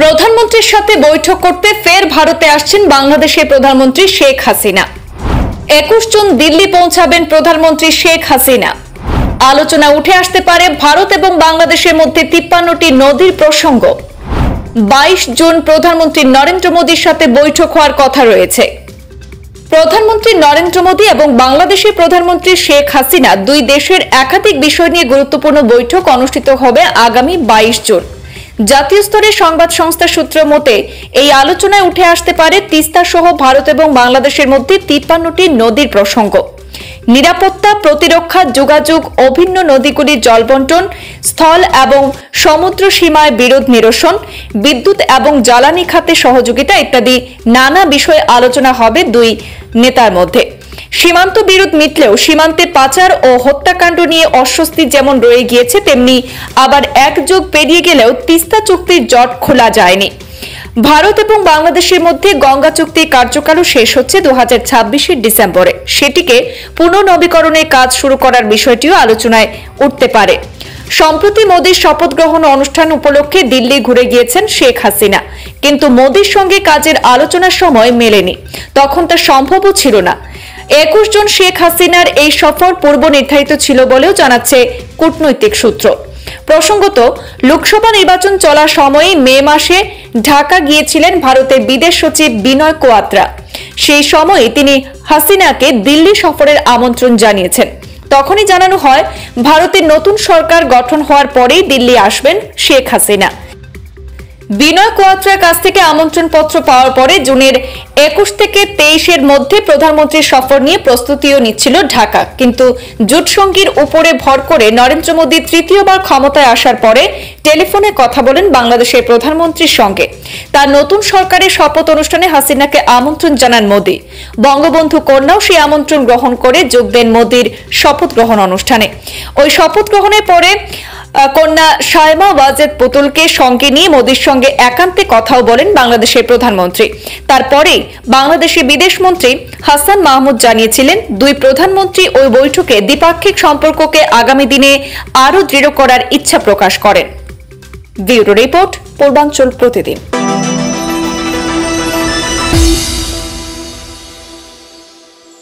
প্রধানমন্ত্রীর সাথে বৈঠক করতে ফের ভারতে আসছেন বাংলাদেশের প্রধানমন্ত্রী শেখ হাসিনা। 21 জুন দিল্লি পৌঁছাবেন প্রধানমন্ত্রী শেখ হাসিনা। আলোচনা উঠে আসতে পারে ভারত এবং বাংলাদেশের মধ্যে 53টি নদীর প্রসঙ্গ। 22 জুন প্রধানমন্ত্রী নরেন্দ্র মোদীর সাথে বৈঠক হওয়ার কথা রয়েছে। প্রধানমন্ত্রী নরেন্দ্র মোদী এবং বাংলাদেশের প্রধানমন্ত্রী শেখ হাসিনা দুই দেশের একাধিক বিষয় নিয়ে গুরুত্বপূর্ণ বৈঠক অনুষ্ঠিত হবে আগামী 22 জুন। জাতীয় স্তরের সংবাদ সংস্থা সূত্র মতে এই আলোচনায় উঠে আসতে পারে তিস্তা সহ ভারত এবং বাংলাদেশের মধ্যে 53টি নদীর প্রসঙ্গ। নিরাপত্তা, প্রতিরক্ষা, যোগাযোগ, অভিন্ন নদীগুলির জলবন্টন, স্থল এবং সমুদ্র সীমায় বিরোধ নিরসন, বিদ্যুৎ এবং জ্বালানি খাতে সহযোগিতা ইত্যাদি নানা বিষয়ে আলোচনা হবে দুই নেতার মধ্যে। সীমান্ত বিরোধ মিটলেও সীমান্তে পাচার ও হত্যাকাণ্ড নিয়ে অস্বস্তি যেমন রয়ে গিয়েছে, তেমনি আবার এক যুগ পেরিয়ে গেলেও তিস্তা চুক্তির জট খোলা যায়নি। ভারত এবং বাংলাদেশের মধ্যে গঙ্গা চুক্তি কার্যকালও শেষ হচ্ছে 2026 ডিসেম্বরে। সেটিকে পুনর্নবীকরণের কাজ শুরু করার বিষয়টিও আলোচনায় উঠতে পারে। সম্প্রতি মোদীর শপথ গ্রহণ অনুষ্ঠান উপলক্ষে দিল্লি ঘুরে গিয়েছেন শেখ হাসিনা, কিন্তু মোদীর সঙ্গে কাজের আলোচনার সময় মেলেনি, তখন তা সম্ভবও ছিল না। 21 জন শেখ হাসিনার এই সফর পূর্ব নির্ধারিত ছিল বলেও জানাচ্ছে কূটনৈতিক সূত্র। প্রসঙ্গত, লোকসভা নির্বাচন চলার সময়ে মে মাসে ঢাকা গিয়েছিলেন ভারতের বিদেশ সচিব বিনয় কোয়াত্রা। সেই সময়ে তিনি হাসিনাকে দিল্লি সফরের আমন্ত্রণ জানিয়েছেন। তখনই জানানো হয় ভারতের নতুন সরকার গঠন হওয়ার পরেই দিল্লি আসবেন শেখ হাসিনা। বিনয় কোয়াত্রার কাছ থেকে আমন্ত্রণপত্র পাওয়ার পরে জুনের 21 থেকে 23-এর মধ্যে প্রধানমন্ত্রীর সফর নিয়ে প্রস্তুতিও নিচ্ছিল ঢাকা, কিন্তু জোটসঙ্গীর উপরে ভর করে নরেন্দ্র মোদী তৃতীয়বার ক্ষমতায় আসার পরে টেলিফোনে কথা বলেন বাংলাদেশের প্রধানমন্ত্রীর সঙ্গে। তার নতুন সরকারের শপথ অনুষ্ঠানে হাসিনাকে আমন্ত্রণ জানান মোদী। বঙ্গবন্ধু কন্যাও সেই আমন্ত্রণ গ্রহণ করে যোগ দেন মোদীর শপথ গ্রহণ অনুষ্ঠানে। ওই শপথ গ্রহণের পরে কন্যা শায়মা ওয়াজেদ পুতুলকে সঙ্গে নিয়ে মোদীর সঙ্গে একান্তে কথাও বলেন বাংলাদেশের প্রধানমন্ত্রী। তারপরেই বাংলাদেশের বিদেশমন্ত্রী হাসান মাহমুদ জানিয়েছিলেন দুই প্রধানমন্ত্রী ওই বৈঠকে দ্বিপাক্ষিক সম্পর্ককে আগামী দিনে আরও দৃঢ় করার ইচ্ছা প্রকাশ করেন। ব্যুরো রিপোর্ট, পূর্বাঞ্চল প্রতিদিন।